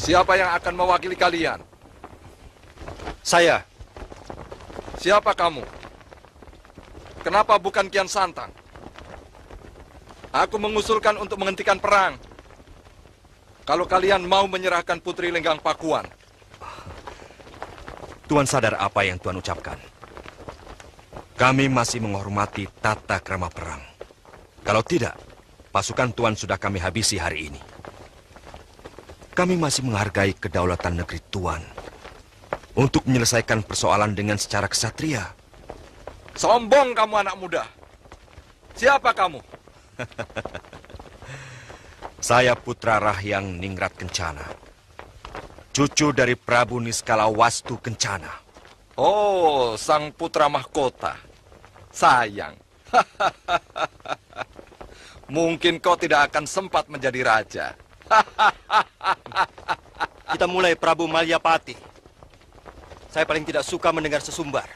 Siapa yang akan mewakili kalian? Saya. Siapa kamu? Kenapa bukan Kian Santang? Aku mengusulkan untuk menghentikan perang. Kalau kalian mau menyerahkan Putri Lenggang Pakuan. Tuan sadar apa yang Tuan ucapkan. Kami masih menghormati tata krama perang. Kalau tidak, pasukan Tuan sudah kami habisi hari ini. Kami masih menghargai kedaulatan negeri Tuan untuk menyelesaikan persoalan dengan secara kesatria. Sombong kamu anak muda. Siapa kamu? Saya Putra Rahyang Ningrat Kencana. Cucu dari Prabu Niskala Wastu Kencana. Oh, sang putra mahkota. Sayang. Mungkin kau tidak akan sempat menjadi raja. Kita mulai, Prabu Malyapati. Saya paling tidak suka mendengar sesumbar.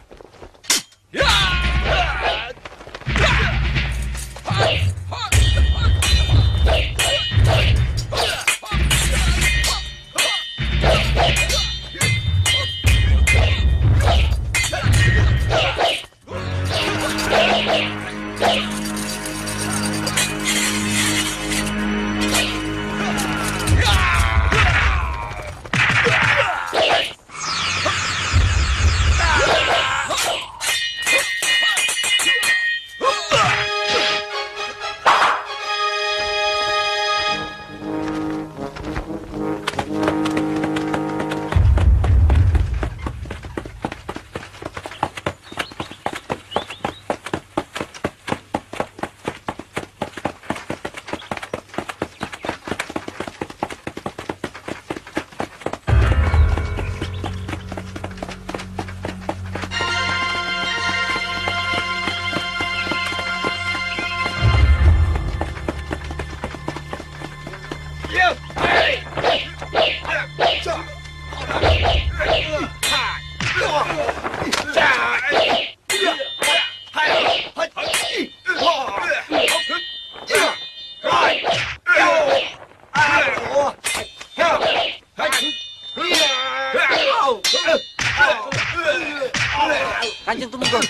Kanjeng Tumenggung,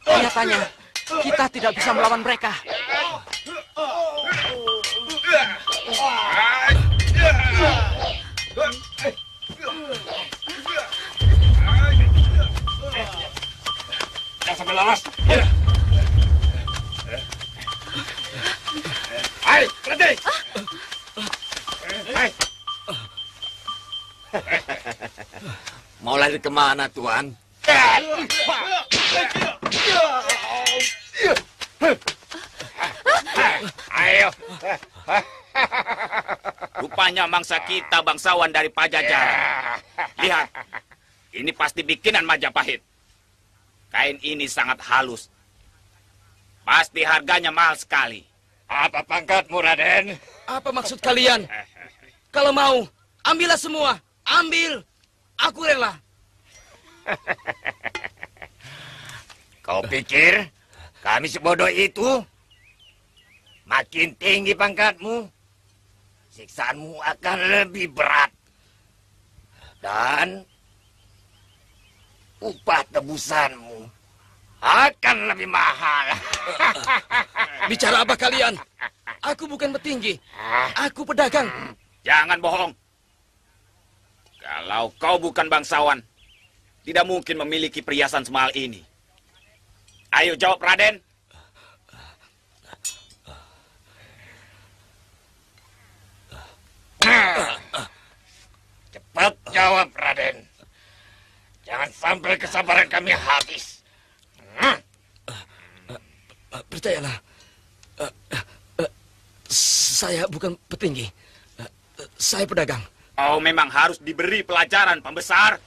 nyatanya kita tidak bisa melawan mereka. Jangan sampai lolos. Hai, berhenti. Hai. Mau lari kemana, Tuan? Ayo. Rupanya mangsa kita bangsawan dari Pajajaran. Lihat, ini pasti bikinan Majapahit. Kain ini sangat halus. Pasti harganya mahal sekali. Apa pangkatmu, Raden? Apa maksud kalian? Kalau mau, ambillah semua. Ambil. Aku rela. Kau pikir kami sebodoh itu? Makin tinggi pangkatmu, siksaanmu akan lebih berat. Dan upah tebusanmu akan lebih mahal. Bicara apa kalian? Aku bukan petinggi. Aku pedagang. Jangan bohong. Kalau kau bukan bangsawan, tidak mungkin memiliki perhiasan semahal ini. Ayo jawab, Raden. Cepat jawab, Raden. Jangan sampai kesabaran kami habis. Percayalah. Saya bukan petinggi. Saya pedagang. Kau memang harus diberi pelajaran, pembesar.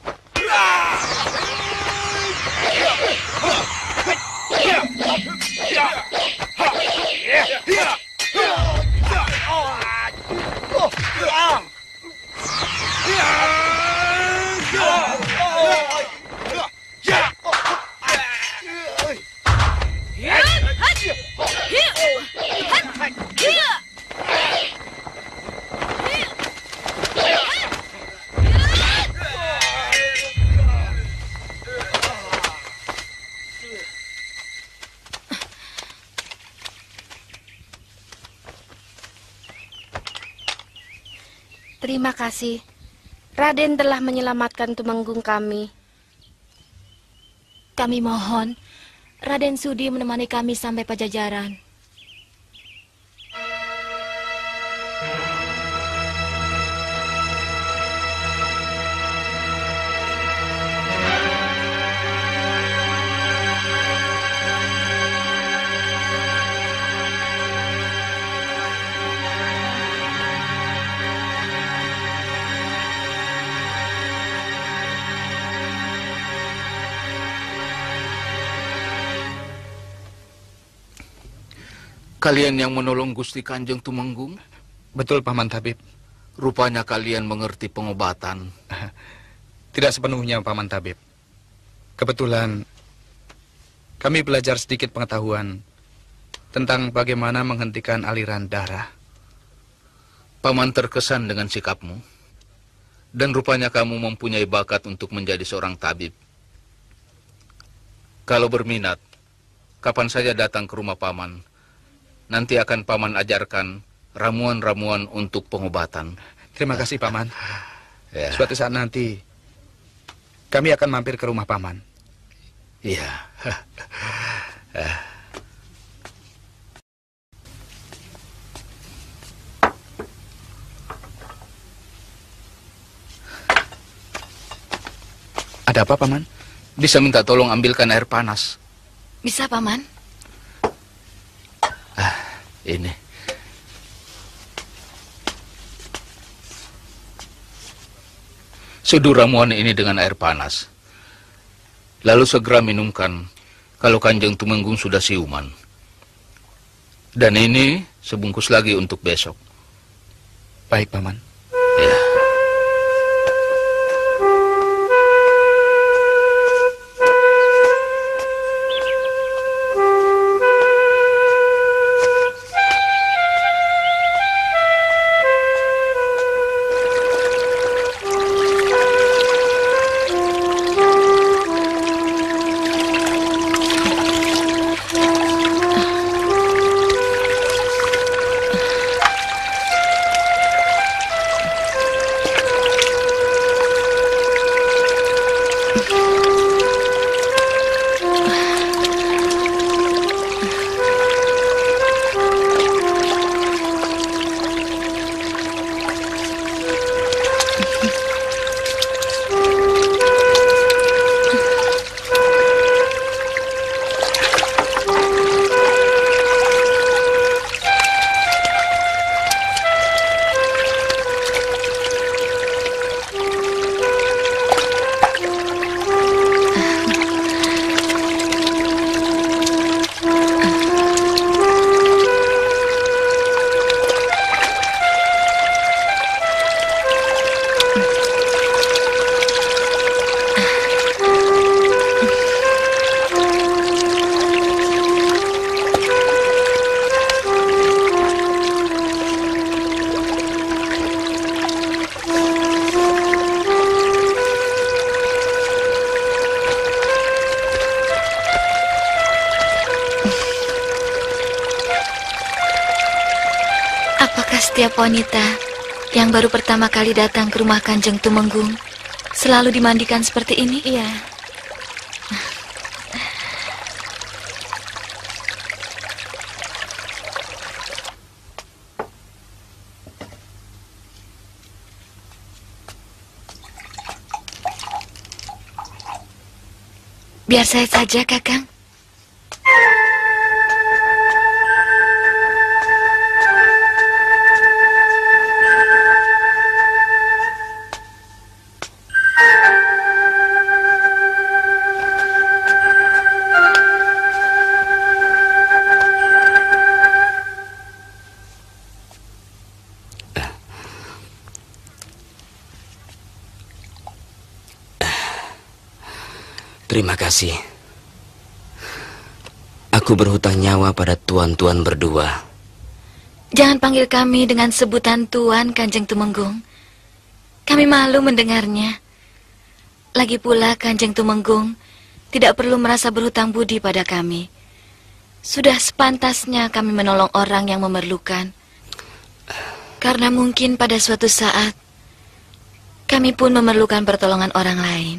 Terima kasih. Raden telah menyelamatkan Tumenggung kami. Kami mohon, Raden sudi menemani kami sampai Pajajaran. Kalian yang menolong Gusti Kanjeng Tumenggung? Betul, Paman Tabib. Rupanya kalian mengerti pengobatan. Tidak sepenuhnya, Paman Tabib. Kebetulan, kami belajar sedikit pengetahuan tentang bagaimana menghentikan aliran darah. Paman terkesan dengan sikapmu. Dan rupanya kamu mempunyai bakat untuk menjadi seorang tabib. Kalau berminat, kapan saja datang ke rumah Paman. Nanti akan Paman ajarkan ramuan-ramuan untuk pengobatan. Terima kasih, Paman. Ya. Suatu saat nanti, kami akan mampir ke rumah Paman. Iya. Ada apa, Paman? Bisa minta tolong ambilkan air panas. Bisa, Paman? Ini. Seduh ramuan ini dengan air panas. Lalu segera minumkan kalau Kanjeng Tumenggung sudah siuman. Dan ini sebungkus lagi untuk besok. Baik, Paman. Ya. Setiap wanita yang baru pertama kali datang ke rumah Kanjeng Tumenggung selalu dimandikan seperti ini? Iya. Biar saya saja, Kakang. Terima kasih. Aku berhutang nyawa pada tuan-tuan berdua. Jangan panggil kami dengan sebutan Tuan, Kanjeng Tumenggung. Kami malu mendengarnya. Lagi pula Kanjeng Tumenggung tidak perlu merasa berhutang budi pada kami. Sudah sepantasnya kami menolong orang yang memerlukan. Karena mungkin pada suatu saat kami pun memerlukan pertolongan orang lain.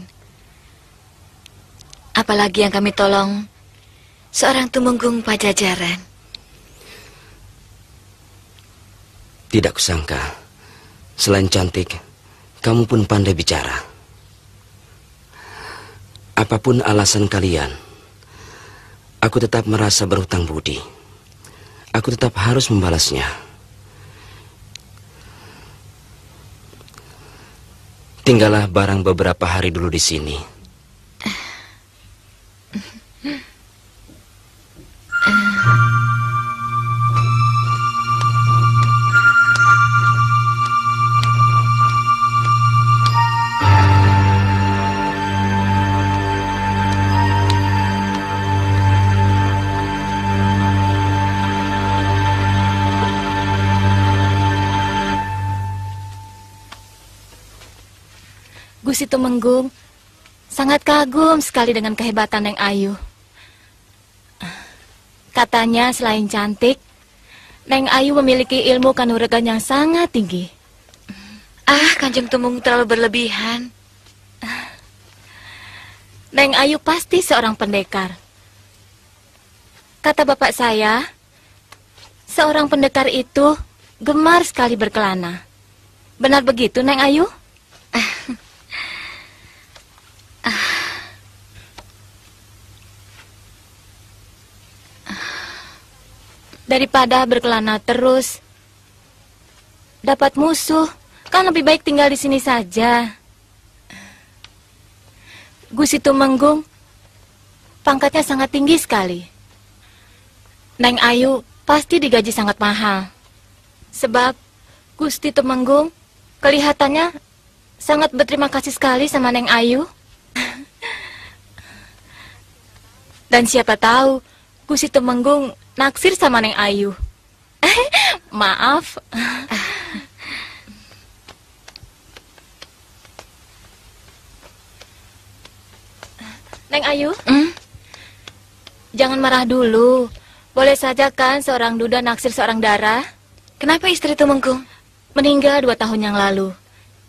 Apalagi yang kami tolong seorang tumenggung Pajajaran. Tidak kusangka, selain cantik, kamu pun pandai bicara. Apapun alasan kalian, aku tetap merasa berhutang budi. Aku tetap harus membalasnya. Tinggallah barang beberapa hari dulu di sini. Gusti Tumenggung sangat kagum sekali dengan kehebatan Neng Ayu. Katanya selain cantik, Neng Ayu memiliki ilmu kanuragan yang sangat tinggi. Kanjeng Tumenggung terlalu berlebihan. Neng Ayu pasti seorang pendekar. Kata bapak saya, seorang pendekar itu gemar sekali berkelana. Benar begitu, Neng Ayu? Daripada berkelana terus, dapat musuh, kan lebih baik tinggal di sini saja. Gusti Tumenggung pangkatnya sangat tinggi sekali. Neng Ayu pasti digaji sangat mahal. Sebab Gusti Tumenggung kelihatannya sangat berterima kasih sekali sama Neng Ayu. Dan siapa tahu Gusti Tumenggung naksir sama Neng Ayu. Maaf. Neng Ayu, jangan marah dulu. Boleh saja kan seorang duda naksir seorang dara? Kenapa istri Tumenggung meninggal 2 tahun yang lalu?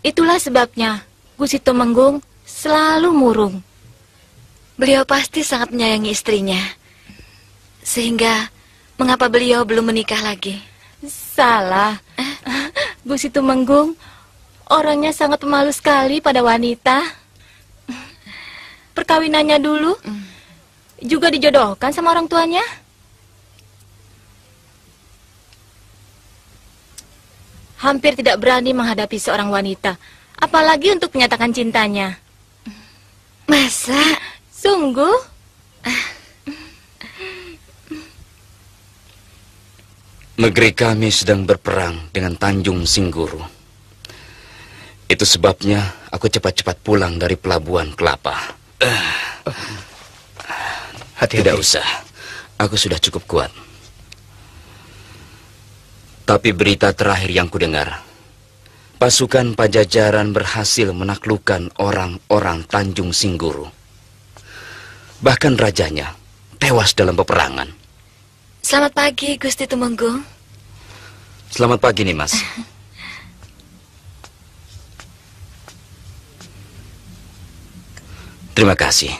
Itulah sebabnya Gusti Tumenggung selalu murung. Beliau pasti sangat menyayangi istrinya. Sehingga mengapa beliau belum menikah lagi? Salah. Gusti Tumenggung orangnya sangat pemalu sekali pada wanita. Perkawinannya dulu juga dijodohkan sama orang tuanya. Hampir tidak berani menghadapi seorang wanita, apalagi untuk menyatakan cintanya. Masa? Sungguh? Negeri kami sedang berperang dengan Tanjung Singguru. Itu sebabnya aku cepat-cepat pulang dari Pelabuhan Kelapa. Hati-hati. Tidak usah, aku sudah cukup kuat. Tapi berita terakhir yang kudengar, pasukan Pajajaran berhasil menaklukkan orang-orang Tanjung Singguru. Bahkan rajanya tewas dalam peperangan. Selamat pagi, Gusti Tumenggung. Selamat pagi, Nimas. Terima kasih.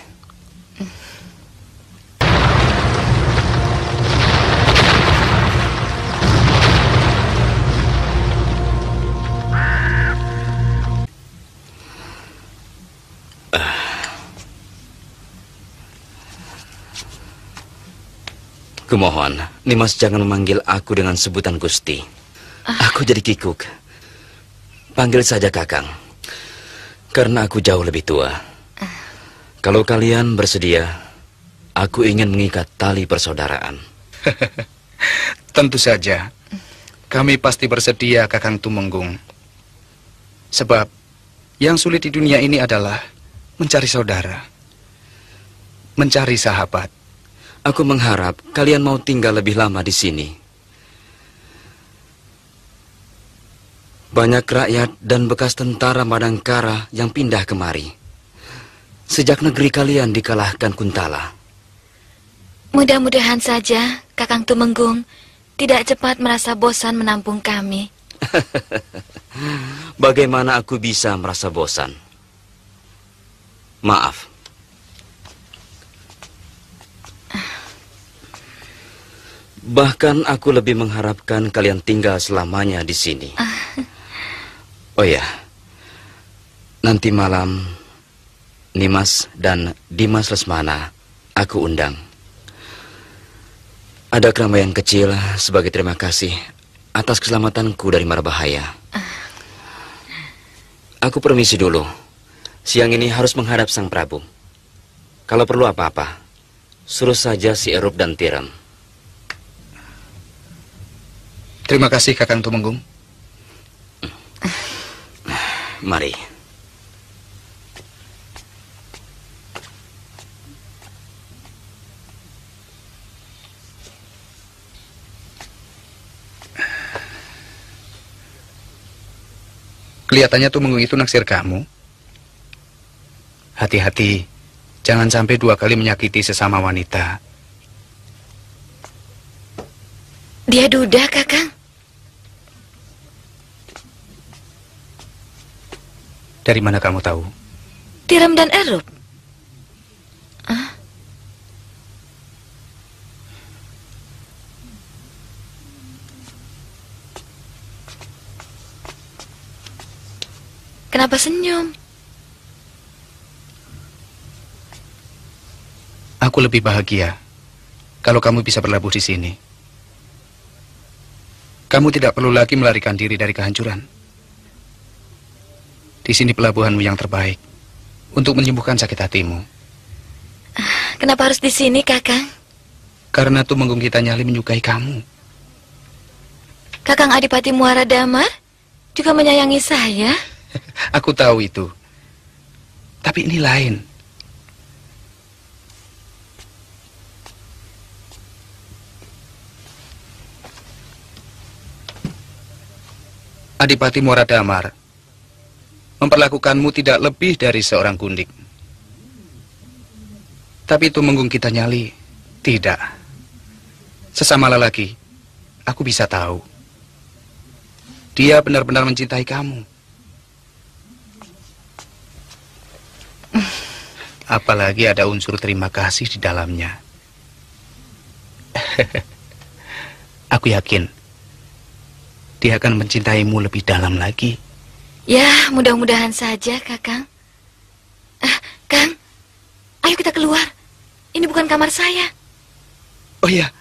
Kumohon, Nimas jangan memanggil aku dengan sebutan Gusti. Aku jadi kikuk. Panggil saja Kakang. Karena aku jauh lebih tua. Kalau kalian bersedia, aku ingin mengikat tali persaudaraan. Tentu saja. Kami pasti bersedia, Kakang Tumenggung. Sebab yang sulit di dunia ini adalah mencari saudara, mencari sahabat. Aku mengharap kalian mau tinggal lebih lama di sini. Banyak rakyat dan bekas tentara Madangkara yang pindah kemari sejak negeri kalian dikalahkan Kuntala. Mudah-mudahan saja Kakang Tumenggung tidak cepat merasa bosan menampung kami. Bagaimana aku bisa merasa bosan? Maaf. Bahkan aku lebih mengharapkan kalian tinggal selamanya di sini. Oh ya, nanti malam Nimas dan Dimas Lesmana aku undang. Ada keramaian kecil sebagai terima kasih atas keselamatanku dari mara bahaya. Aku permisi dulu. Siang ini harus menghadap Sang Prabu. Kalau perlu apa-apa, suruh saja si Erup dan Tiram. Terima kasih Kakang Tumenggung. Mari. Kelihatannya Tumenggung itu naksir kamu. Hati-hati, jangan sampai 2 kali menyakiti sesama wanita. Dia duda, Kakang. Dari mana kamu tahu? Tiram dan Erup. Kenapa senyum? Aku lebih bahagia kalau kamu bisa berlabuh di sini. Kamu tidak perlu lagi melarikan diri dari kehancuran. Di sini pelabuhanmu yang terbaik untuk menyembuhkan sakit hatimu. Kenapa harus di sini, Kakang? Karena Tumenggung kita Nyali menyukai kamu. Kakang Adipati Muara Damar juga menyayangi saya. Aku tahu itu. Tapi ini lain. Adipati Muara Damar memperlakukanmu tidak lebih dari seorang gundik. Tapi Tumenggung kita Nyali tidak. Sesama lelaki, aku bisa tahu. Dia benar-benar mencintai kamu. Apalagi ada unsur terima kasih di dalamnya. Aku yakin dia akan mencintaimu lebih dalam lagi. Ya, mudah-mudahan saja, Kakang. Kang, ayo kita keluar. Ini bukan kamar saya. Oh iya.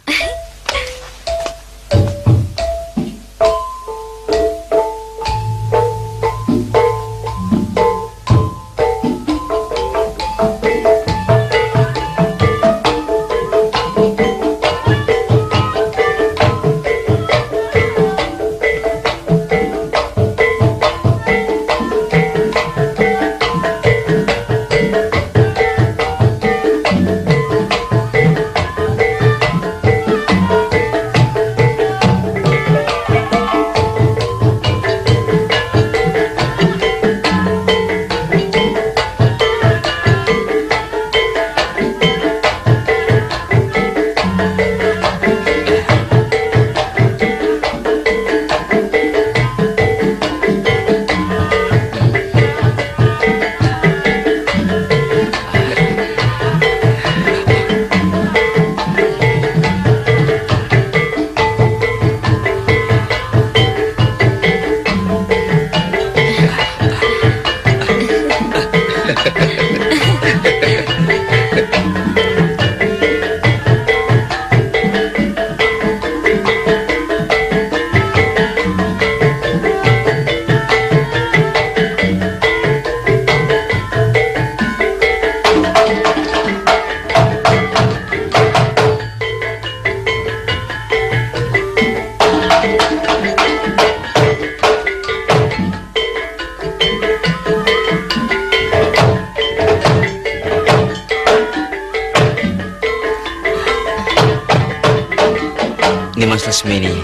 Nimas Lesmini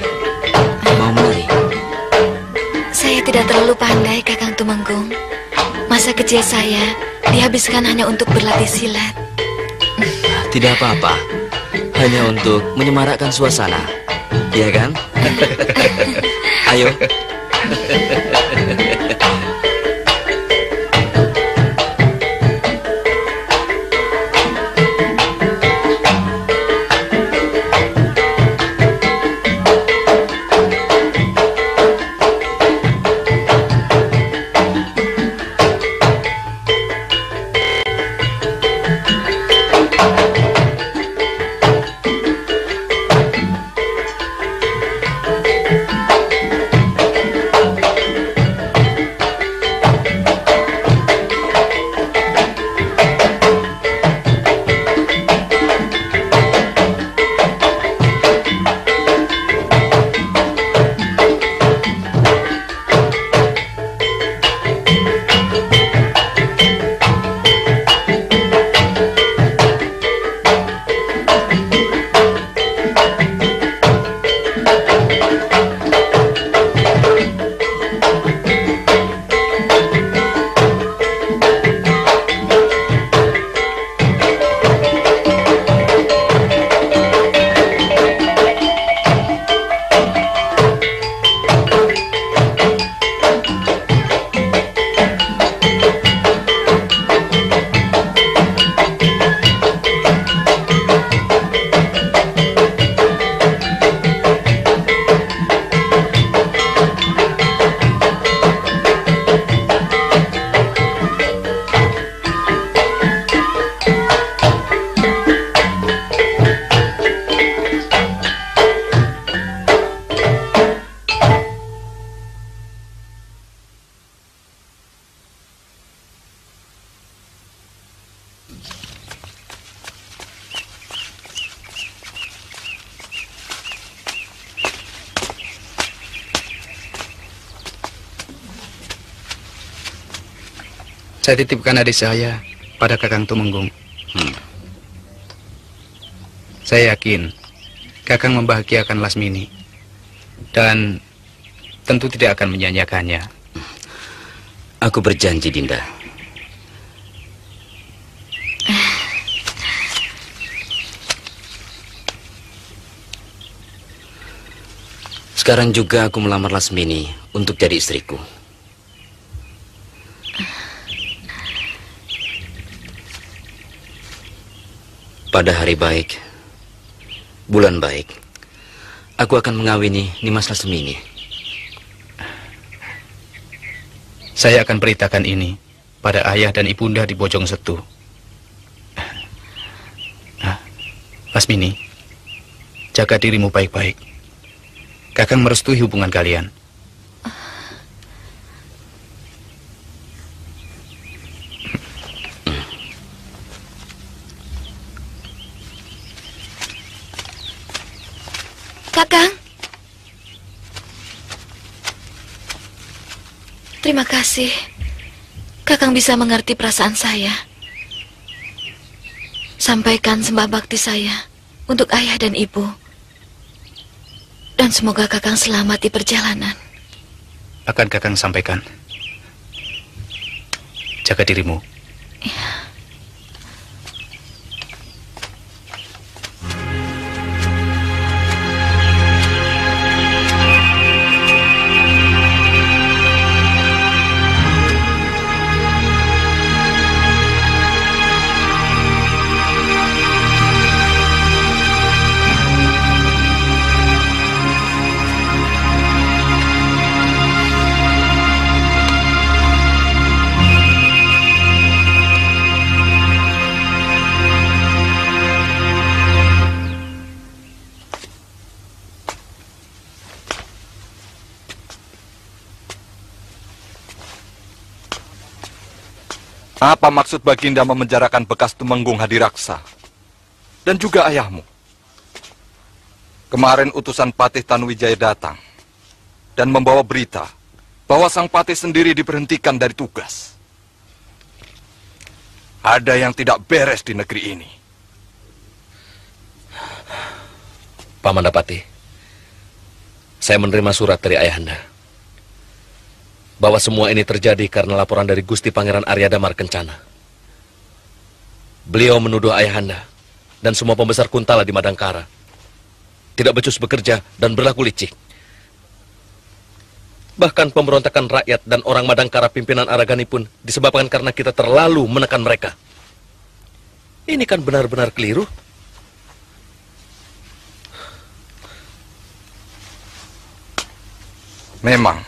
mau menari? Saya tidak terlalu pandai, Kakang Tumenggung. Masa kecil saya dihabiskan hanya untuk berlatih silat. Tidak apa-apa. Hanya untuk menyemarakkan suasana. Iya kan? Ayo, Saya titipkan adik saya pada Kakang Tumenggung. Saya yakin Kakang membahagiakan Lasmini dan tentu tidak akan menyanyiakannya. Aku berjanji, Dinda. Sekarang juga aku melamar Lasmini untuk jadi istriku. Pada hari baik, bulan baik, aku akan mengawini Nimas Lasmini. Saya akan beritakan ini pada ayah dan ibunda di Bojong Setu. Lasmini, jaga dirimu baik-baik. Kakang merestui hubungan kalian. Kakang. Terima kasih. Kakang bisa mengerti perasaan saya. Sampaikan sembah bakti saya untuk ayah dan ibu. Dan semoga Kakang selamat di perjalanan. Akan Kakang sampaikan. Jaga dirimu. Ya. Apa maksud Baginda memenjarakan bekas Tumenggung Hadiraksa? Dan juga ayahmu? Kemarin utusan Patih Tanuwijaya datang dan membawa berita bahwa sang Patih sendiri diberhentikan dari tugas. Ada yang tidak beres di negeri ini. Paman Patih, saya menerima surat dari ayahanda bahwa semua ini terjadi karena laporan dari Gusti Pangeran Arya Damar Kencana. Beliau menuduh ayahanda dan semua pembesar Kuntala di Madangkara tidak becus bekerja dan berlaku licik. Bahkan pemberontakan rakyat dan orang Madangkara pimpinan Aragani pun disebabkan karena kita terlalu menekan mereka. Ini kan benar-benar keliru. Memang,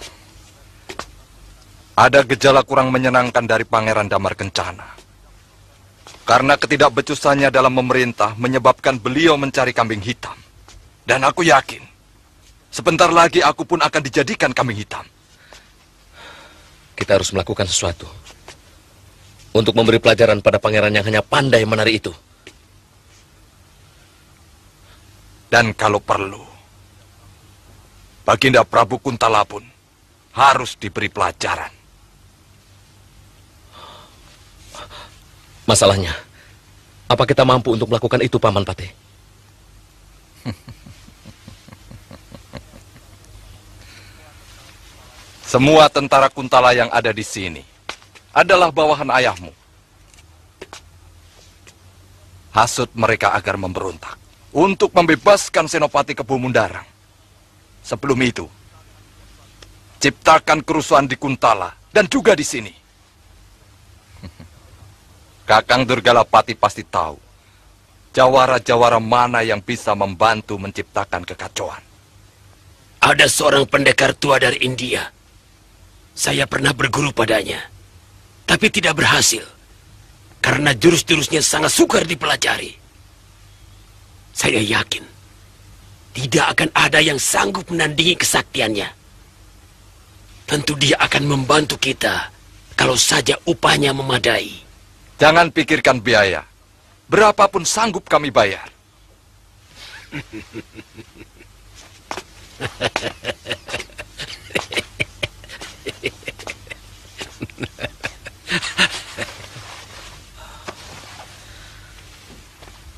ada gejala kurang menyenangkan dari Pangeran Damar Kencana. Karena ketidakbecusannya dalam memerintah menyebabkan beliau mencari kambing hitam. Dan aku yakin, sebentar lagi aku pun akan dijadikan kambing hitam. Kita harus melakukan sesuatu untuk memberi pelajaran pada pangeran yang hanya pandai menari itu. Dan kalau perlu, Baginda Prabu Kuntala pun harus diberi pelajaran. Masalahnya, apa kita mampu untuk melakukan itu, Paman Patih? Semua tentara Kuntala yang ada di sini adalah bawahan ayahmu. Hasut mereka agar memberontak untuk membebaskan Senopati Kebo Mundarang. Sebelum itu, ciptakan kerusuhan di Kuntala dan juga di sini. Kakang Durgalapati pasti tahu jawara-jawara mana yang bisa membantu menciptakan kekacauan. Ada seorang pendekar tua dari India. Saya pernah berguru padanya, tapi tidak berhasil karena jurus-jurusnya sangat sukar dipelajari. Saya yakin tidak akan ada yang sanggup menandingi kesaktiannya. Tentu dia akan membantu kita kalau saja upahnya memadai. Jangan pikirkan biaya. Berapapun sanggup kami bayar.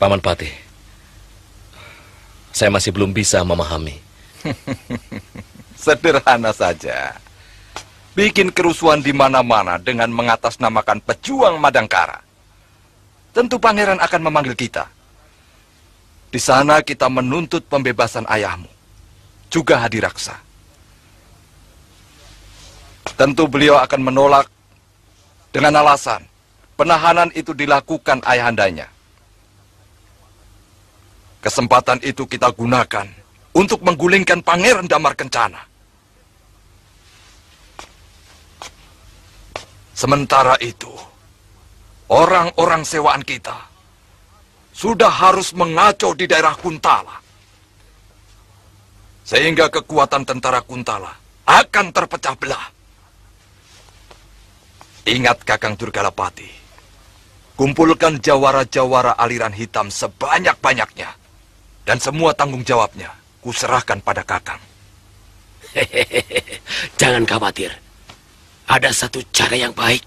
Paman Patih, saya masih belum bisa memahami. Sederhana saja. Bikin kerusuhan di mana-mana dengan mengatasnamakan pejuang Madangkara. Tentu pangeran akan memanggil kita. Di sana kita menuntut pembebasan ayahmu, juga Hadiraksa. Tentu beliau akan menolak dengan alasan penahanan itu dilakukan ayahandanya. Kesempatan itu kita gunakan untuk menggulingkan Pangeran Damar Kencana. Sementara itu, orang-orang sewaan kita sudah harus mengacau di daerah Kuntala. Sehingga kekuatan tentara Kuntala akan terpecah belah. Ingat Kakang Durgalapati, kumpulkan jawara-jawara aliran hitam sebanyak-banyaknya. Dan semua tanggung jawabnya kuserahkan pada Kakang. Jangan khawatir. Ada satu cara yang baik.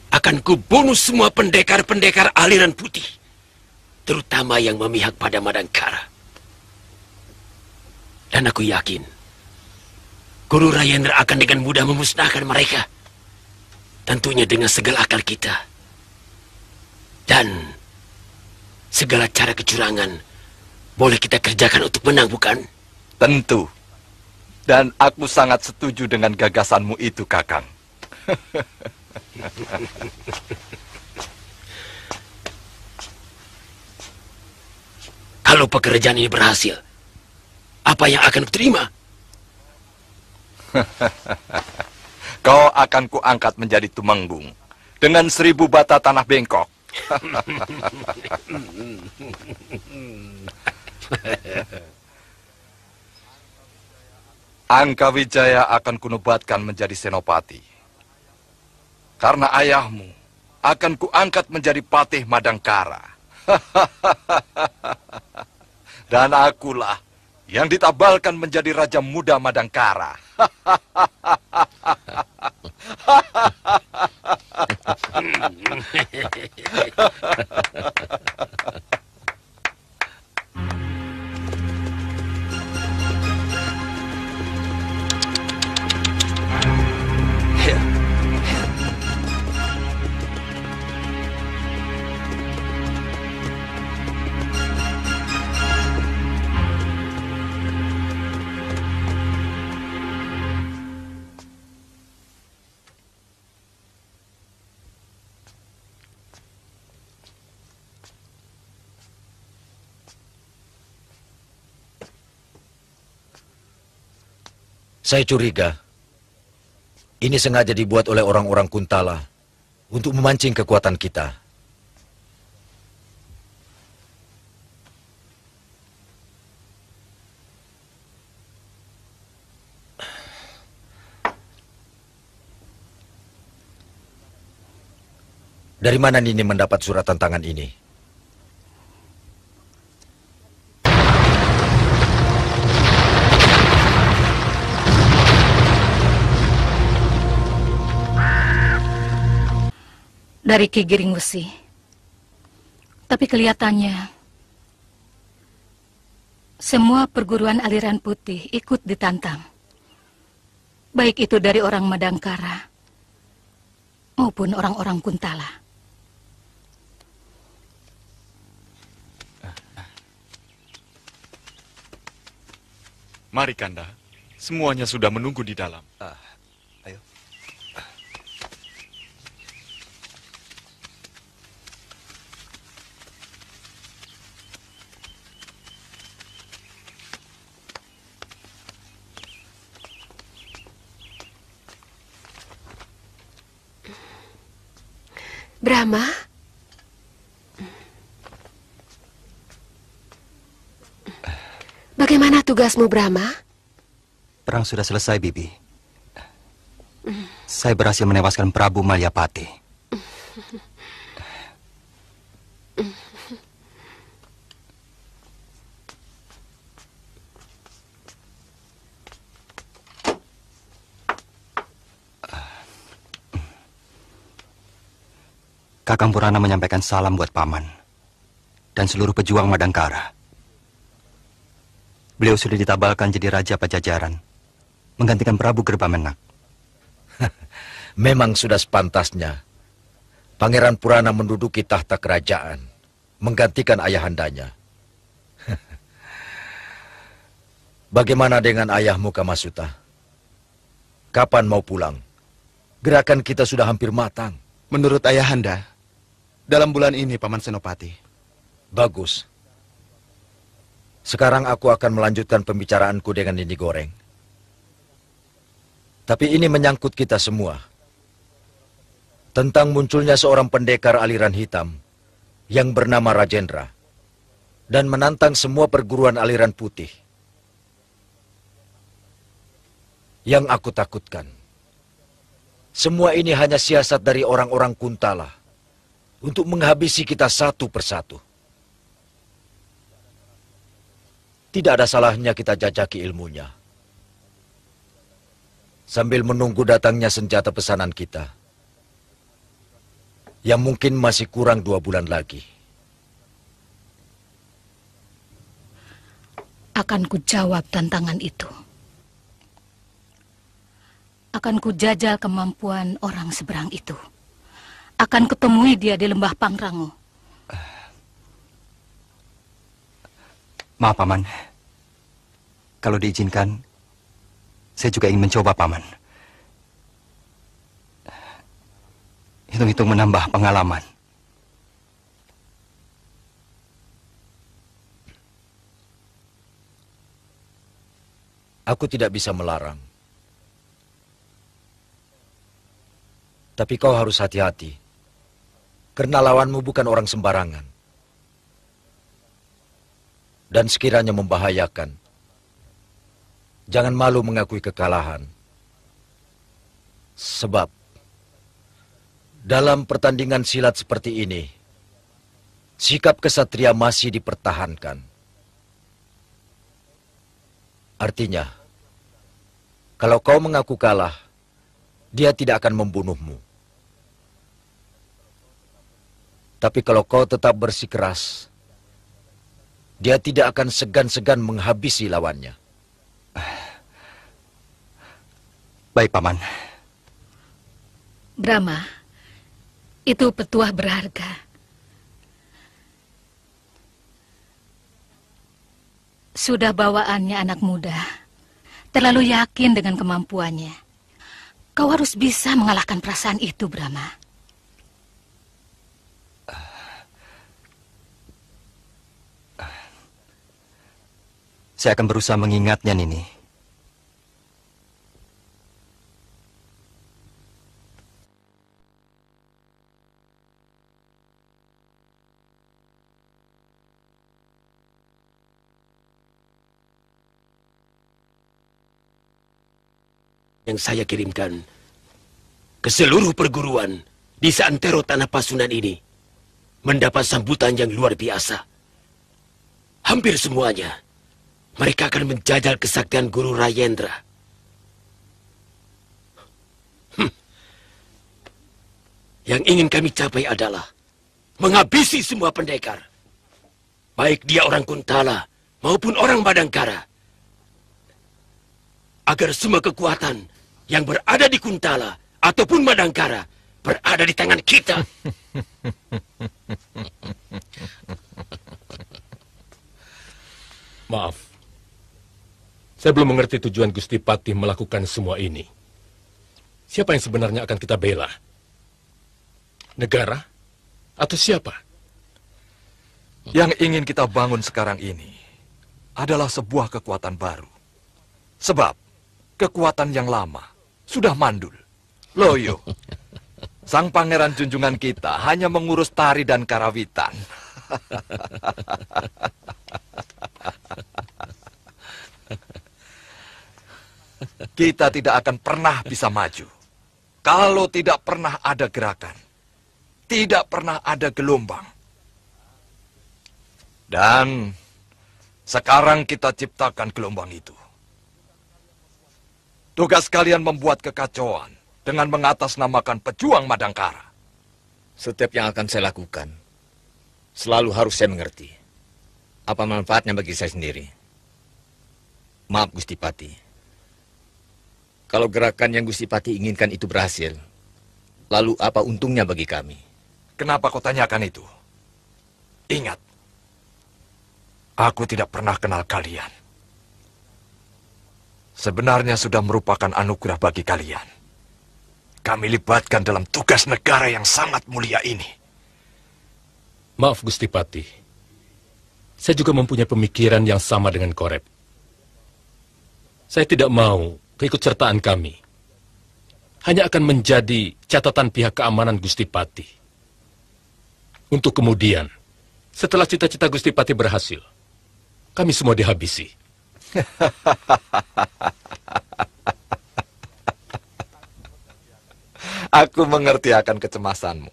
Akan kubunuh semua pendekar-pendekar aliran putih. Terutama yang memihak pada Madangkara. Dan aku yakin Guru Rayendra akan dengan mudah memusnahkan mereka. Tentunya dengan segala akal kita. Dan segala cara kecurangan boleh kita kerjakan untuk menang, bukan? Tentu. Dan aku sangat setuju dengan gagasanmu itu, Kakang. Kalau pekerjaan ini berhasil, apa yang akan kuterima? Kau akan kuangkat menjadi tumenggung dengan 1000 bata tanah bengkok. Angkawijaya akan kunubatkan menjadi senopati. Karena ayahmu akan kuangkat menjadi patih Madangkara. Dan akulah yang ditabalkan menjadi Raja Muda Madangkara. Saya curiga ini sengaja dibuat oleh orang-orang Kuntala untuk memancing kekuatan kita. Dari mana Nini mendapat surat tantangan ini? Dari Ki Giring Wesi. Tapi kelihatannya semua perguruan aliran putih ikut ditantang. Baik itu dari orang Madangkara maupun orang-orang Kuntala. Mari Kanda, semuanya sudah menunggu di dalam. Ayo. Brahma? Bagaimana tugasmu, Brahma? Perang sudah selesai, Bibi. Saya berhasil menewaskan Prabu Malyapati. Kakang Purana menyampaikan salam buat Paman dan seluruh pejuang Madangkara. Beliau sudah ditabalkan jadi Raja Pajajaran, menggantikan Prabu Gerbamenak. Memang sudah sepantasnya Pangeran Purana menduduki tahta kerajaan, menggantikan ayahandanya. Bagaimana dengan ayahmu Kamasuta? Kapan mau pulang? Gerakan kita sudah hampir matang. Menurut ayahanda, dalam bulan ini, Paman Senopati. Bagus. Sekarang aku akan melanjutkan pembicaraanku dengan Nini Goreng. Tapi ini menyangkut kita semua. Tentang munculnya seorang pendekar aliran hitam yang bernama Rajendra dan menantang semua perguruan aliran putih. Yang aku takutkan, semua ini hanya siasat dari orang-orang Kuntala untuk menghabisi kita satu persatu. Tidak ada salahnya kita jajaki ilmunya. Sambil menunggu datangnya senjata pesanan kita. Yang mungkin masih kurang 2 bulan lagi. Akan kujawab tantangan itu. Akan kujajal kemampuan orang seberang itu. Akan kutemui dia di lembah Pangrango. Maaf, Paman. Kalau diizinkan, saya juga ingin mencoba, Paman. Hitung-hitung menambah pengalaman. Aku tidak bisa melarang. Tapi kau harus hati-hati. Karena lawanmu bukan orang sembarangan. Dan sekiranya membahayakan, jangan malu mengakui kekalahan. Sebab, dalam pertandingan silat seperti ini, sikap kesatria masih dipertahankan. Artinya, kalau kau mengaku kalah, dia tidak akan membunuhmu. Tapi kalau kau tetap bersikeras, dia tidak akan segan-segan menghabisi lawannya. Baik, Paman. Brahma, itu petuah berharga. Sudah bawaannya anak muda, terlalu yakin dengan kemampuannya. Kau harus bisa mengalahkan perasaan itu, Brahma. Saya akan berusaha mengingatnya, Nini. yang saya kirimkan ke seluruh perguruan di seantero tanah Pasundan ini mendapat sambutan yang luar biasa. Hampir semuanya mereka akan menjajal kesaktian Guru Rayendra. Yang ingin kami capai adalah menghabisi semua pendekar. Baik dia orang Kuntala maupun orang Madangkara. Agar semua kekuatan yang berada di Kuntala ataupun Madangkara berada di tangan kita. Maaf. Saya belum mengerti tujuan Gusti Patih melakukan semua ini. Siapa yang sebenarnya akan kita bela? Negara? Atau siapa? Yang ingin kita bangun sekarang ini adalah sebuah kekuatan baru. Sebab kekuatan yang lama sudah mandul. Loyo, sang pangeran junjungan kita hanya mengurus tari dan karawitan. Kita tidak akan pernah bisa maju kalau tidak pernah ada gerakan. Tidak pernah ada gelombang. Dan sekarang kita ciptakan gelombang itu. Tugas kalian membuat kekacauan dengan mengatasnamakan pejuang Madangkara. Setiap yang akan saya lakukan, selalu harus saya mengerti. Apa manfaatnya bagi saya sendiri? Maaf Gusti Patih. Kalau gerakan yang Gusti Patih inginkan itu berhasil, lalu apa untungnya bagi kami? Kenapa kau tanyakan itu? Ingat, aku tidak pernah kenal kalian. Sebenarnya sudah merupakan anugerah bagi kalian. Kami libatkan dalam tugas negara yang sangat mulia ini. Maaf Gusti Patih. Saya juga mempunyai pemikiran yang sama dengan Korep. Saya tidak mau keikutsertaan kami hanya akan menjadi catatan pihak keamanan Gusti Patih. Untuk kemudian, setelah cita-cita Gusti Patih berhasil, kami semua dihabisi. Aku mengerti akan kecemasanmu.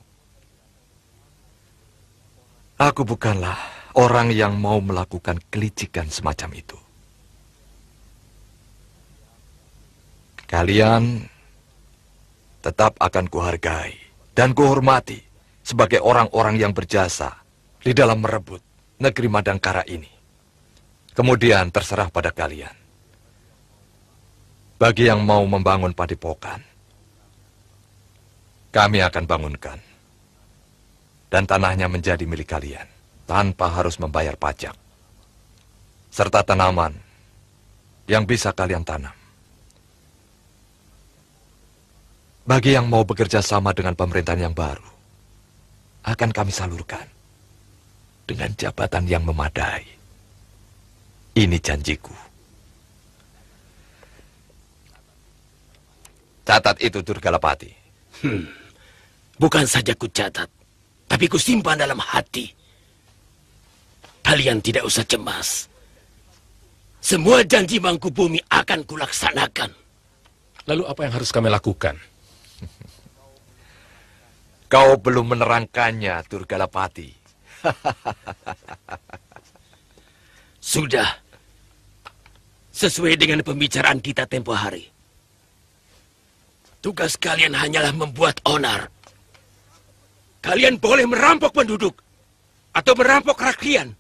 Aku bukanlah orang yang mau melakukan kelicikan semacam itu. Kalian tetap akan kuhargai dan kuhormati sebagai orang-orang yang berjasa di dalam merebut negeri Madangkara ini. Kemudian terserah pada kalian. Bagi yang mau membangun padepokan, kami akan bangunkan. Dan tanahnya menjadi milik kalian tanpa harus membayar pajak. Serta tanaman yang bisa kalian tanam. Bagi yang mau bekerja sama dengan pemerintahan yang baru, akan kami salurkan dengan jabatan yang memadai. Ini janjiku. Catat itu, Durgalapati. Bukan saja ku catat, tapi ku simpan dalam hati. Kalian tidak usah cemas. Semua janji Mangkubumi akan kulaksanakan. Lalu apa yang harus kami lakukan? Kau belum menerangkannya, Durgalapati. Sudah. Sesuai dengan pembicaraan kita tempo hari. Tugas kalian hanyalah membuat onar. Kalian boleh merampok penduduk atau merampok rakyat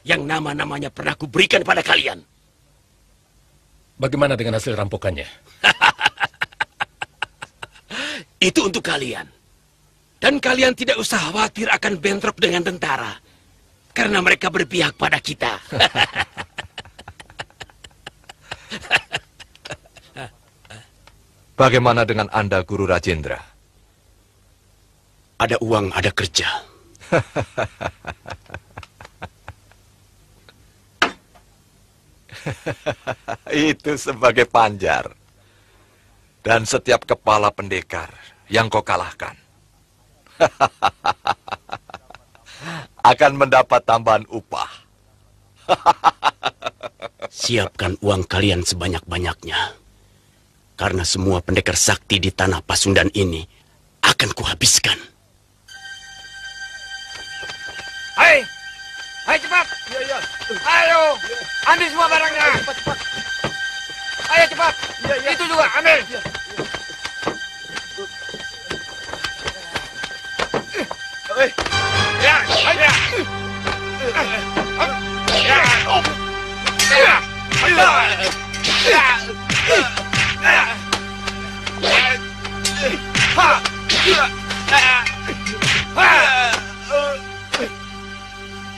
yang nama-namanya pernah kuberikan pada kalian. Bagaimana dengan hasil rampokannya? Itu untuk kalian. Dan kalian tidak usah khawatir akan bentrok dengan tentara. Karena mereka berpihak pada kita. Bagaimana dengan Anda, Guru Rajendra? Ada uang, ada kerja. Itu sebagai panjar. Dan setiap kepala pendekar yang kau kalahkan akan mendapat tambahan upah. Siapkan uang kalian sebanyak-banyaknya. Karena semua pendekar sakti di tanah Pasundan ini akan kuhabiskan. Hai, hai cepat. Iya. Ayo, ambil semua barangnya. Cepat. Ayo cepat. Iya. Itu juga ambil. Iya. Ya, ayo.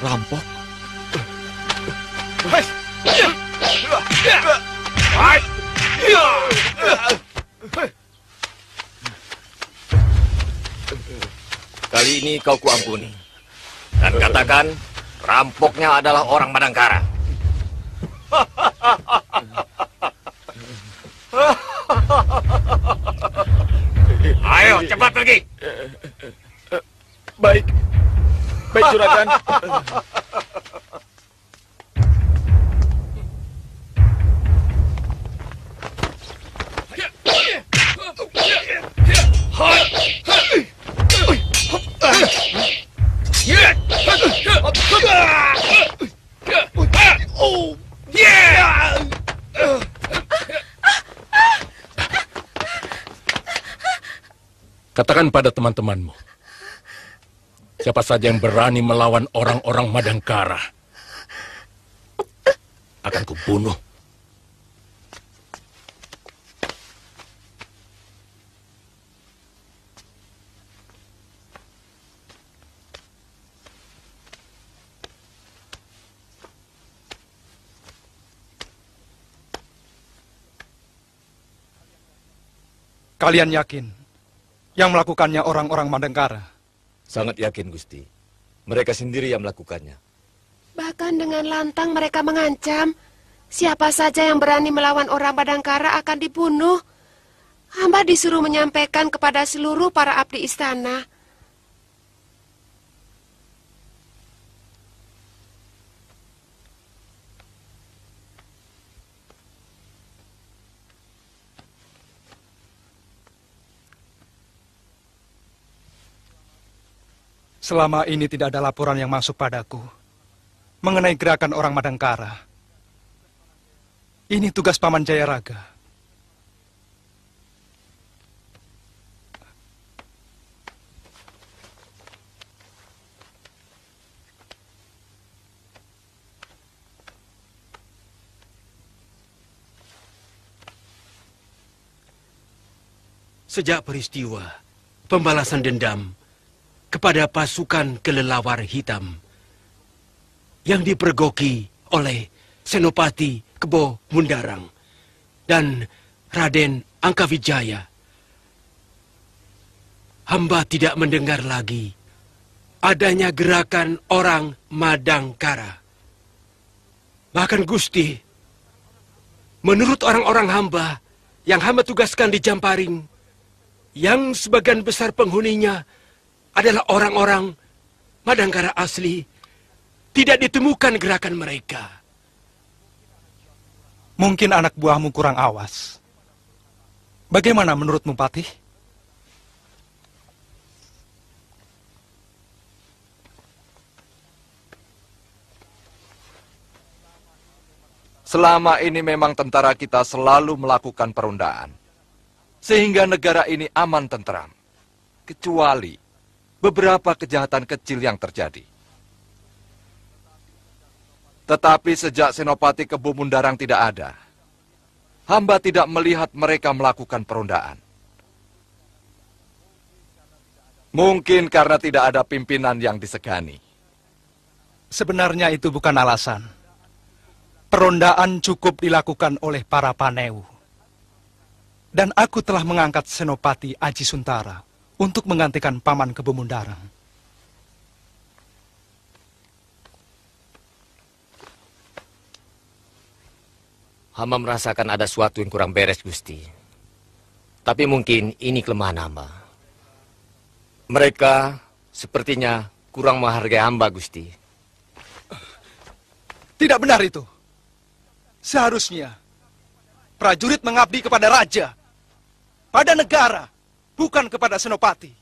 Rampok? Kali ini kau kuampuni. Dan katakan, rampoknya adalah orang Madangkara. Ayo, cepat pergi. Baik. Baik, Juragan. Katakan pada teman-temanmu, siapa saja yang berani melawan orang-orang Madangkara akan kubunuh. Kalian yakin yang melakukannya orang-orang Madangkara? Sangat yakin, Gusti. Mereka sendiri yang melakukannya. Bahkan dengan lantang mereka mengancam, siapa saja yang berani melawan orang Madangkara akan dibunuh. Hamba disuruh menyampaikan kepada seluruh para abdi istana. Selama ini tidak ada laporan yang masuk padaku mengenai gerakan orang Madangkara. Ini tugas Paman Jayaraga. Sejak peristiwa pembalasan dendam kepada pasukan kelelawar hitam yang dipergoki oleh Senopati Kebo Mundarang dan Raden Angkawijaya, hamba tidak mendengar lagi adanya gerakan orang Madangkara. Bahkan Gusti, menurut orang-orang hamba yang hamba tugaskan di Jamparing, yang sebagian besar penghuninya adalah orang-orang Madangkara asli, tidak ditemukan gerakan mereka. Mungkin anak buahmu kurang awas. Bagaimana menurutmu, Patih? Selama ini memang tentara kita selalu melakukan perundaan, sehingga negara ini aman tentram, kecuali beberapa kejahatan kecil yang terjadi. Tetapi sejak Senopati Kebo Mundarang tidak ada, hamba tidak melihat mereka melakukan perundaan. Mungkin karena tidak ada pimpinan yang disegani. Sebenarnya itu bukan alasan. Perondaan cukup dilakukan oleh para Paneu. Dan aku telah mengangkat Senopati Aji Suntara untuk menggantikan Paman Kebo Mundarang. Hamba merasakan ada sesuatu yang kurang beres, Gusti. Tapi mungkin ini kelemahan hamba. Mereka sepertinya kurang menghargai hamba, Gusti. Tidak benar itu. Seharusnya prajurit mengabdi kepada raja, pada negara, bukan kepada Senopati.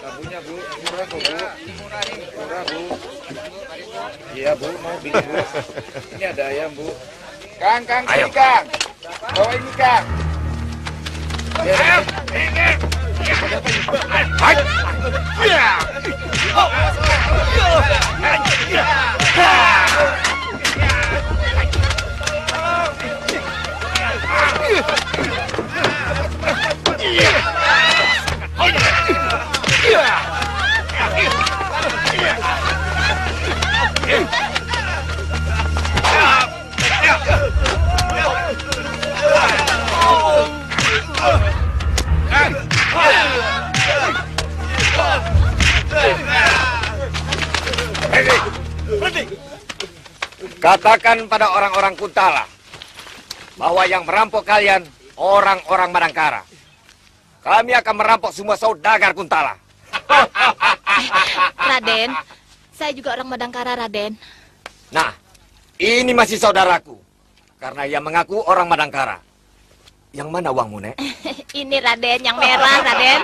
Labunya Bu, murah kok Bu. Murah Bu. Iya Bu, mau beli Bu. Ini ada ayam Bu. Kang, sini Kang. Bawa ini Kang. Ayo, ini. Katakan pada orang-orang Kuntala bahwa yang merampok kalian orang-orang Madangkara. Kami akan merampok semua saudagar Kuntala. Raden, saya juga orang Madangkara, Raden. Nah, ini masih saudaraku. Karena ia mengaku orang Madangkara. Yang mana uangmu, Nek? Ini Raden, yang merah, Raden.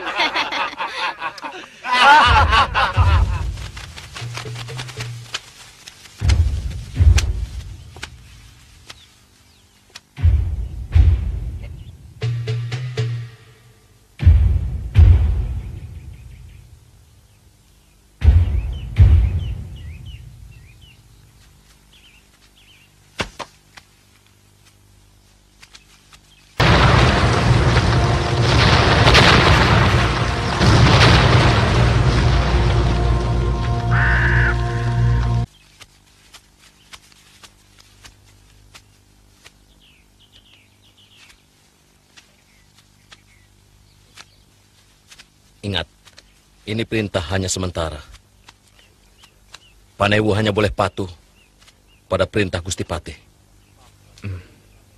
Ingat, ini perintah hanya sementara. Panewu hanya boleh patuh pada perintah Gusti Patih.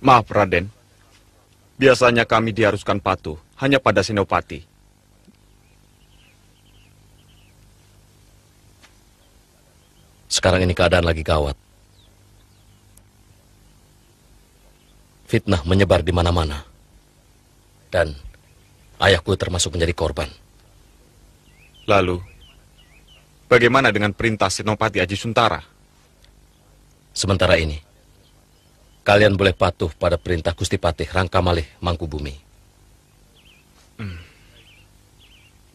Maaf, Raden. Biasanya kami diharuskan patuh hanya pada Senopati. Sekarang ini keadaan lagi gawat. Fitnah menyebar di mana-mana. Dan ayahku termasuk menjadi korban. Lalu, bagaimana dengan perintah Senopati Aji Suntara? Sementara ini, kalian boleh patuh pada perintah Gusti Patih Rangkamalih Mangkubumi.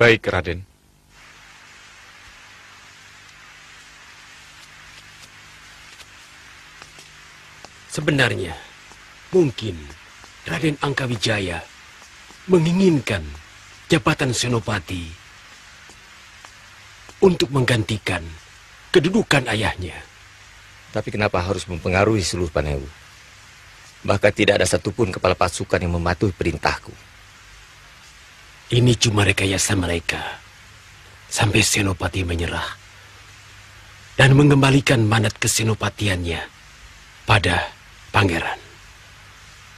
Baik, Raden. Sebenarnya, mungkin Raden Angkawijaya menginginkan jabatan Senopati untuk menggantikan kedudukan ayahnya. Tapi kenapa harus mempengaruhi seluruh Panewu? Bahkan tidak ada satupun kepala pasukan yang mematuhi perintahku. Ini cuma rekayasa mereka sampai Senopati menyerah dan mengembalikan mandat kesenopatiannya pada pangeran.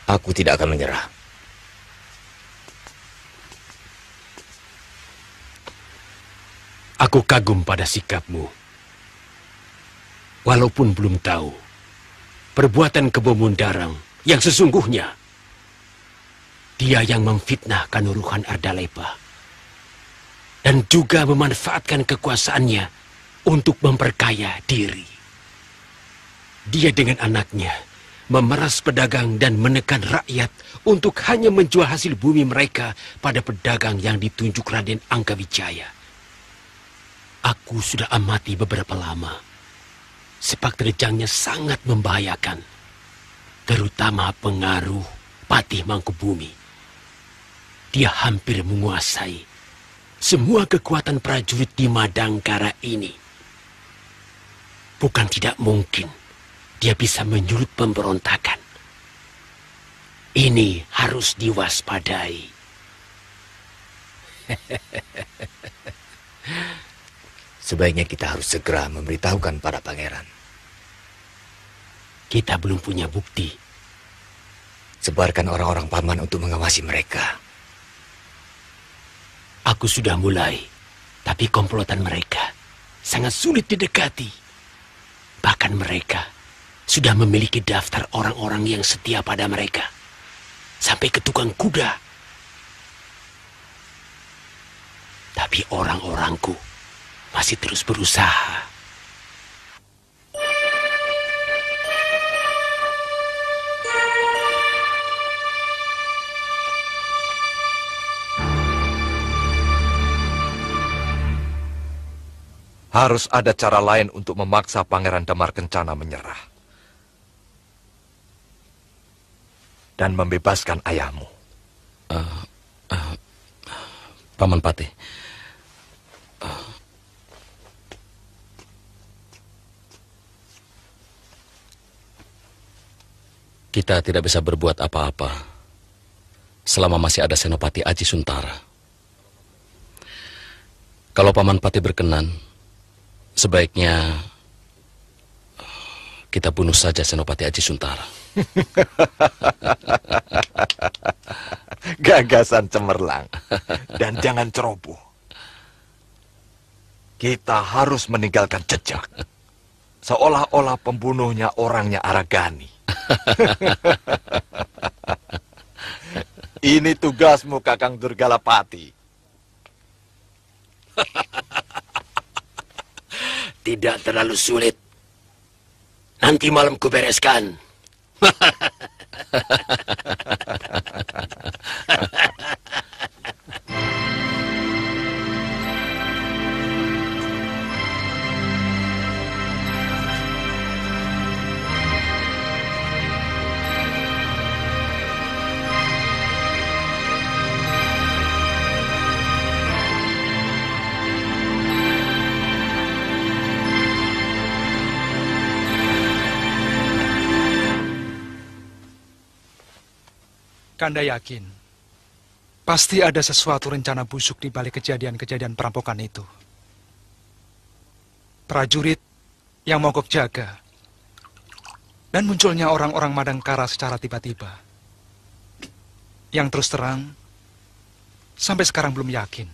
Aku tidak akan menyerah. Aku kagum pada sikapmu. Walaupun belum tahu perbuatan Kebo Mundarang yang sesungguhnya, dia yang memfitnah Kanuruhan Ardalepa dan juga memanfaatkan kekuasaannya untuk memperkaya diri. Dia dengan anaknya memeras pedagang dan menekan rakyat untuk hanya menjual hasil bumi mereka pada pedagang yang ditunjuk Raden Angkawijaya. Aku sudah amati beberapa lama. Sepak terjangnya sangat membahayakan, terutama pengaruh Patih Mangkubumi. Dia hampir menguasai semua kekuatan prajurit di Madangkara ini. Bukan tidak mungkin dia bisa menyulut pemberontakan. Ini harus diwaspadai. Sebaiknya kita harus segera memberitahukan para pangeran. Kita belum punya bukti. Sebarkan orang-orang paman untuk mengawasi mereka. Aku sudah mulai, tapi komplotan mereka sangat sulit didekati. Bahkan mereka sudah memiliki daftar orang-orang yang setia pada mereka. Sampai ke tukang kuda. Tapi orang-orangku masih terus berusaha. Harus ada cara lain untuk memaksa Pangeran Damar Kencana menyerah. Dan membebaskan ayahmu. Paman Patih. Kita tidak bisa berbuat apa-apa selama masih ada Senopati Aji Suntara. Kalau Paman Patih berkenan, sebaiknya kita bunuh saja Senopati Aji Suntara. Gagasan cemerlang. Dan jangan ceroboh. Kita harus meninggalkan jejak. Seolah-olah pembunuhnya orangnya Aragani. Ini tugasmu, Kakang Durgalapati. Tidak terlalu sulit. Nanti malam kubereskan. Kanda yakin, pasti ada sesuatu rencana busuk di balik kejadian-kejadian perampokan itu. Prajurit yang mogok jaga, dan munculnya orang-orang Madangkara secara tiba-tiba. Yang terus terang, sampai sekarang belum yakin.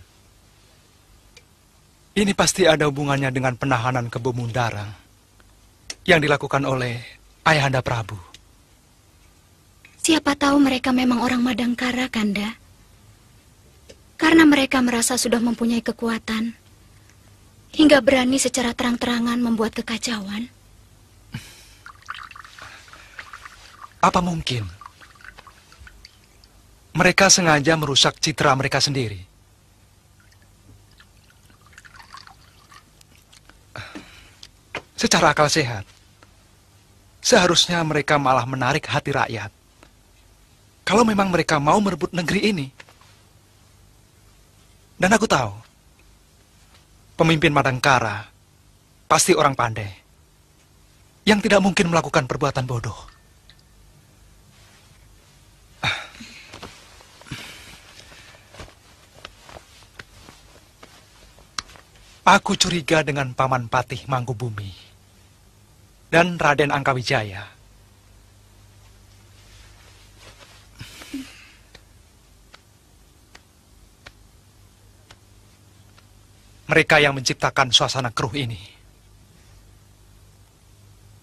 Ini pasti ada hubungannya dengan penahanan Kebo Mundarang yang dilakukan oleh Ayahanda Prabu. Siapa tahu mereka memang orang Madangkara, Kanda. Karena mereka merasa sudah mempunyai kekuatan, hingga berani secara terang-terangan membuat kekacauan. Apa mungkin mereka sengaja merusak citra mereka sendiri? Secara akal sehat, seharusnya mereka malah menarik hati rakyat. Kalau memang mereka mau merebut negeri ini. Dan aku tahu, pemimpin Madangkara pasti orang pandai, yang tidak mungkin melakukan perbuatan bodoh. Aku curiga dengan Paman Patih Mangkubumi dan Raden Angkawijaya. Mereka yang menciptakan suasana keruh ini.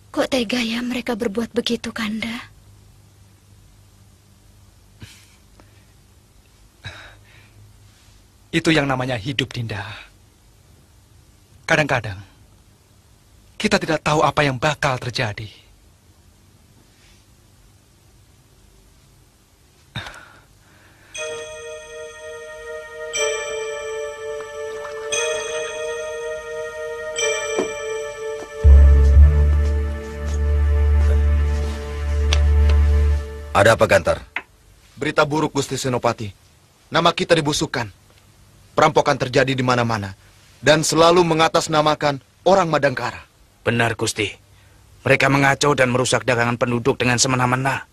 Kok tega ya mereka berbuat begitu, Kanda? Itu yang namanya hidup, Dinda. Kadang-kadang, kita tidak tahu apa yang bakal terjadi. Ada apa, Gantar? Berita buruk, Gusti Senopati. Nama kita dibusukkan. Perampokan terjadi di mana-mana. Dan selalu mengatasnamakan orang Madangkara. Benar, Gusti. Mereka mengacau dan merusak dagangan penduduk dengan semena-mena.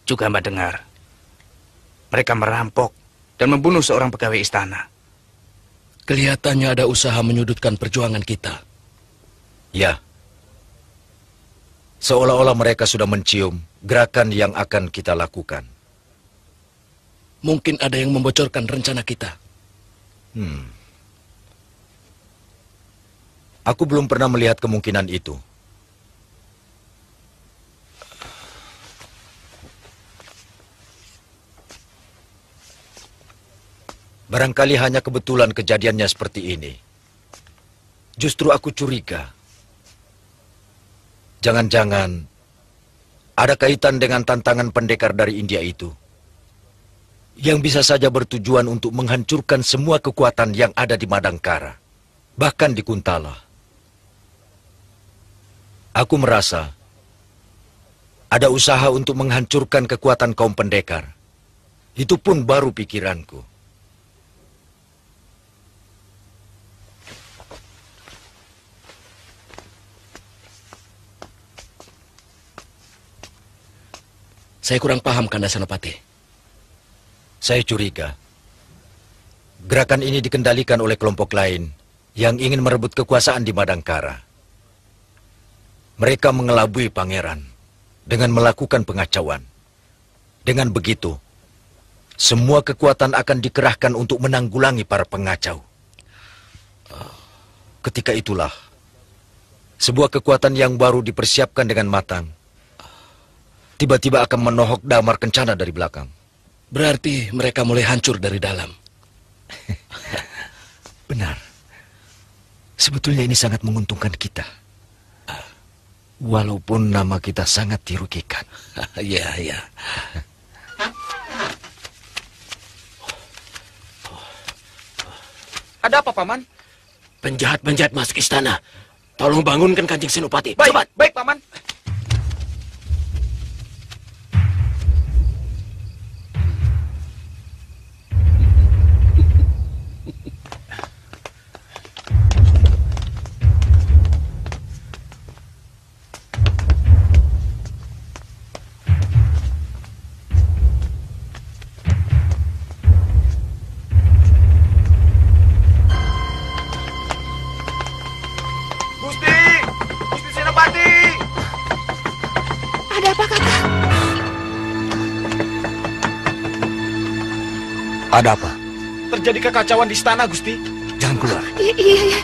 Juga Mbak dengar, mereka merampok dan membunuh seorang pegawai istana. Kelihatannya ada usaha menyudutkan perjuangan kita. Ya. Seolah-olah mereka sudah mencium gerakan yang akan kita lakukan. Mungkin ada yang membocorkan rencana kita. Aku belum pernah melihat kemungkinan itu. Barangkali hanya kebetulan kejadiannya seperti ini. Justru aku curiga. Jangan-jangan ada kaitan dengan tantangan pendekar dari India itu. Yang bisa saja bertujuan untuk menghancurkan semua kekuatan yang ada di Madangkara. Bahkan di Kuntala. Aku merasa ada usaha untuk menghancurkan kekuatan kaum pendekar. Itu pun baru pikiranku. Saya kurang paham, Kanda Senopati. Saya curiga gerakan ini dikendalikan oleh kelompok lain yang ingin merebut kekuasaan di Madangkara. Mereka mengelabui pangeran dengan melakukan pengacauan. Dengan begitu, semua kekuatan akan dikerahkan untuk menanggulangi para pengacau. Ketika itulah, sebuah kekuatan yang baru dipersiapkan dengan matang tiba-tiba akan menohok Damar Kencana dari belakang. Berarti mereka mulai hancur dari dalam. Benar. Sebetulnya ini sangat menguntungkan kita. Walaupun nama kita sangat dirugikan. Iya, iya. Ada apa, Paman? Penjahat-penjahat masuk istana. Tolong bangunkan Kanjeng Senopati. Baik, Cepat. baik, Paman. Gusti Senopati! Ada apa, Kakak? Ada apa? Terjadi kekacauan di istana, Gusti. Jangan keluar. Iya, iya.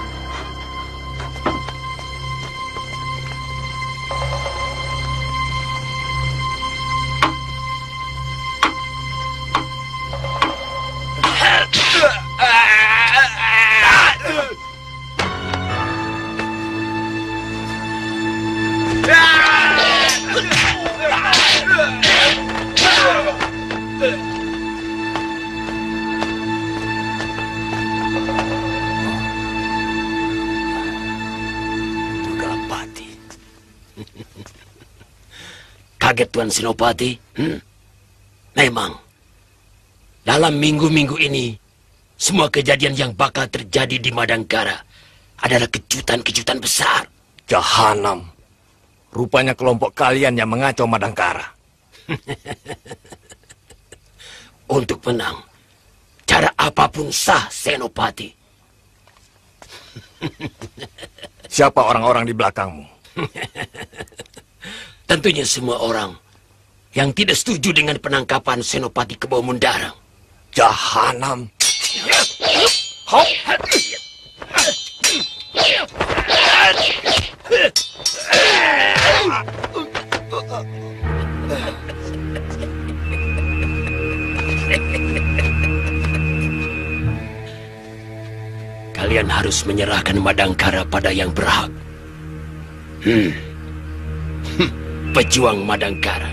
Kaget Tuan Senopati? Memang, dalam minggu-minggu ini, semua kejadian yang bakal terjadi di Madangkara adalah kejutan-kejutan besar. Jahanam. Rupanya kelompok kalian yang mengacau Madangkara. Untuk menang, cara apapun sah, Senopati. Siapa orang-orang di belakangmu? Tentunya semua orang yang tidak setuju dengan penangkapan Senopati Kebau Mundarang. Jahanam. Kalian harus menyerahkan Madangkara pada yang berhak. Pejuang Madangkara.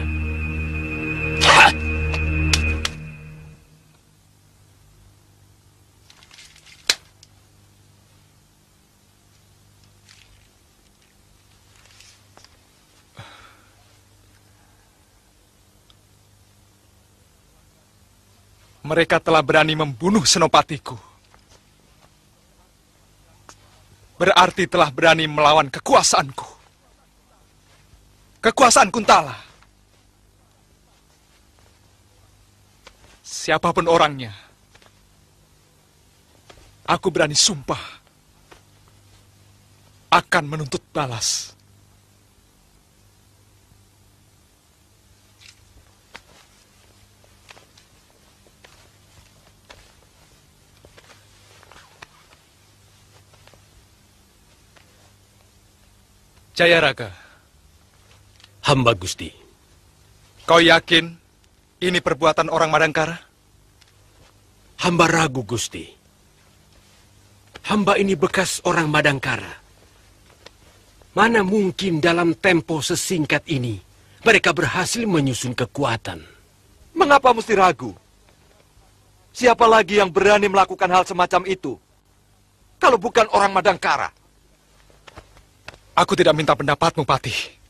Mereka telah berani membunuh senopatiku. Berarti telah berani melawan kekuasaanku. Kekuasaan Kuntala. Siapapun orangnya, aku berani sumpah akan menuntut balas. Jayaraga. Hamba Gusti. Kau yakin ini perbuatan orang Madangkara? Hamba ragu, Gusti. Hamba ini bekas orang Madangkara. Mana mungkin dalam tempo sesingkat ini mereka berhasil menyusun kekuatan. Mengapa mesti ragu? Siapa lagi yang berani melakukan hal semacam itu? Kalau bukan orang Madangkara. Aku tidak minta pendapatmu, Patih.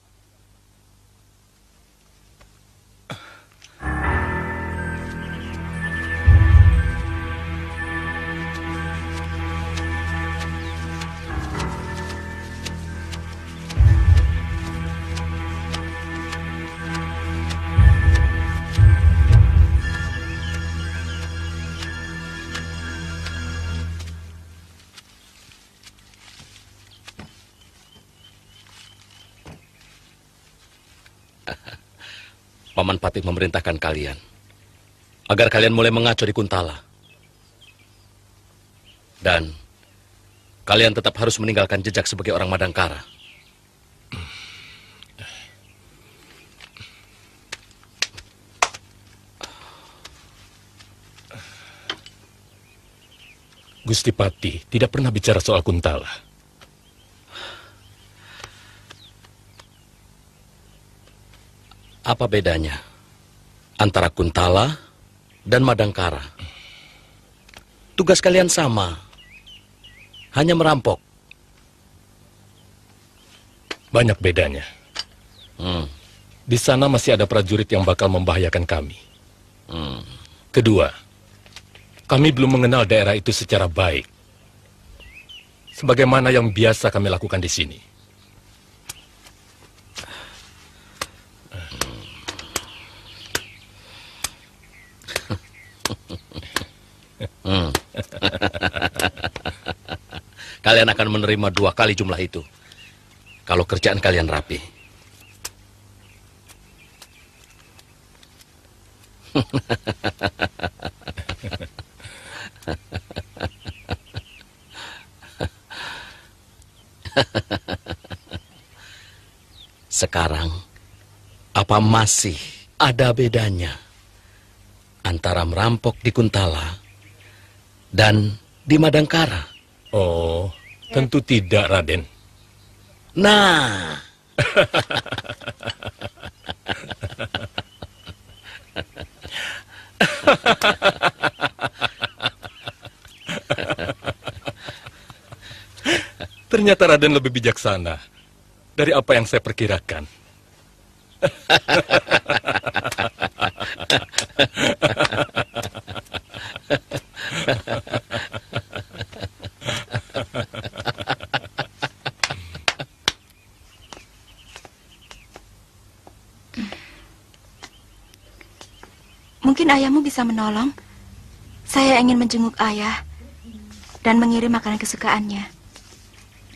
Paman Patih memerintahkan kalian agar kalian mulai mengaco di Kuntala. Dan kalian tetap harus meninggalkan jejak sebagai orang Madangkara. Gusti Patih tidak pernah bicara soal Kuntala. Apa bedanya antara Kuntala dan Madangkara? Tugas kalian sama, hanya merampok. Banyak bedanya. Di sana masih ada prajurit yang bakal membahayakan kami. Kedua, kami belum mengenal daerah itu secara baik. Sebagaimana yang biasa kami lakukan di sini. Kalian akan menerima 2 kali jumlah itu kalau kerjaan kalian rapi. Sekarang, apa masih ada bedanya antara merampok di Kuntala dan di Madangkara? Oh, tentu tidak, Raden. Nah. Ternyata Raden lebih bijaksana dari apa yang saya perkirakan. Mungkin ayahmu bisa menolong. Saya ingin menjenguk ayah dan mengirim makanan kesukaannya.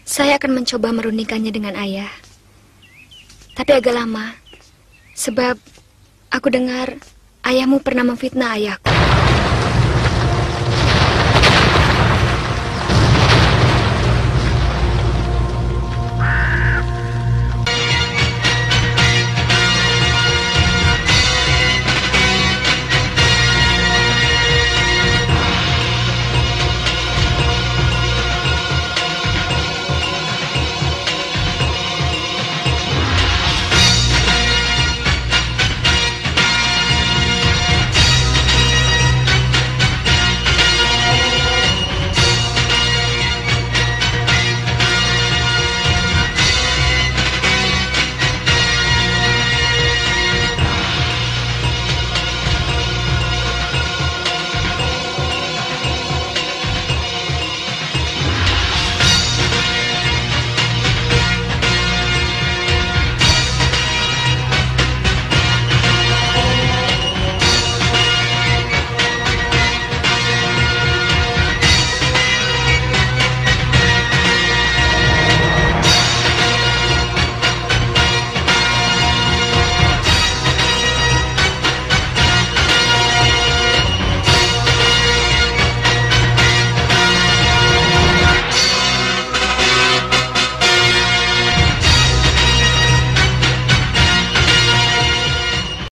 Saya akan mencoba merundingkannya dengan ayah. Tapi agak lama. Sebab aku dengar ayahmu pernah memfitnah ayahku.